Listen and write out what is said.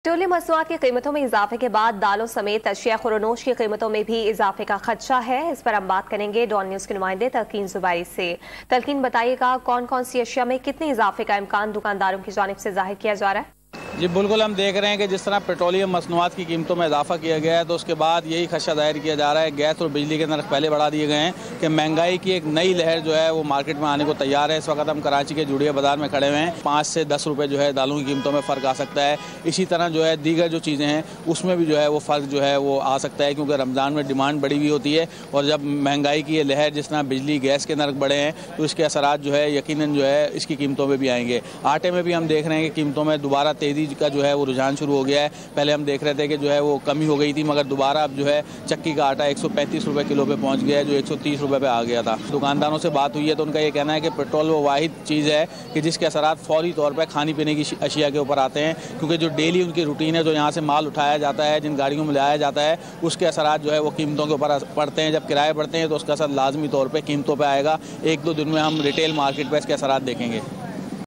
Petroleum मसनूआत की कीमतों में इजाफे के बाद दालों समेत अशिया खुरनोश की कीमतों में भी इजाफे का खदशा है। इस पर हम बात करेंगे डॉन न्यूज के नुमाइंदे तलकीन जुबैरी से। तलकीन, बताइएगा कौन कौन सी अशिया में कितने इजाफे का इम्कान दुकानदारों की जानिब से जाहिर किया जा रहा है? जी बिल्कुल, हम देख रहे हैं कि जिस तरह पेट्रोलियम मसनूआत की कीमतों में इजाफा किया गया है तो उसके बाद यही खदशा जाहिर किया जा रहा है। गैस और बिजली के नर्ख पहले बढ़ा दिए गए हैं कि महंगाई की एक नई लहर जो है वो मार्केट में आने को तैयार है। इस वक्त हम कराची के जुड़िया बाजार में खड़े हुए हैं। 5 से 10 रुपये जो है दालों की कीमतों में फ़र्क आ सकता है। इसी तरह जो है दीगर जो चीज़ें हैं उसमें भी जो है वो फ़र्क जो है वो आ सकता है, क्योंकि रमज़ान में डिमांड बढ़ी हुई होती है और जब महंगाई की ये लहर जिस तरह बिजली गैस के नर्ख बढ़े हैं तो इसके असरात जो है यकीनन जो है इसकी कीमतों में भी आएंगे। आटे में भी हम देख रहे हैं कि कीमतों में दोबारा तेज़ी का जो है वो रुझान शुरू हो गया है। पहले हम देख रहे थे कि जो है वो कमी हो गई थी, मगर दोबारा अब जो है चक्की का आटा 135 रुपये किलो पे पहुंच गया है, जो 130 रुपये पे आ गया था। दुकानदारों से बात हुई है तो उनका ये कहना है कि पेट्रोल वो वाहिद चीज़ है कि जिसके असरात फौरी तौर पर खाने पीने की अशिया के ऊपर आते हैं, क्योंकि जो डेली उनकी रूटीन है, जो यहाँ से माल उठाया जाता है, जिन गाड़ियों में लाया जाता है, उसके असरात जो है वो कीमतों के ऊपर पड़ते हैं। जब किराए बढ़ते हैं तो उसका असर लाजमी तौर पर कीमतों पर आएगा। 1-2 दिन में हम रिटेल मार्केट पर इसके असरात देखेंगे।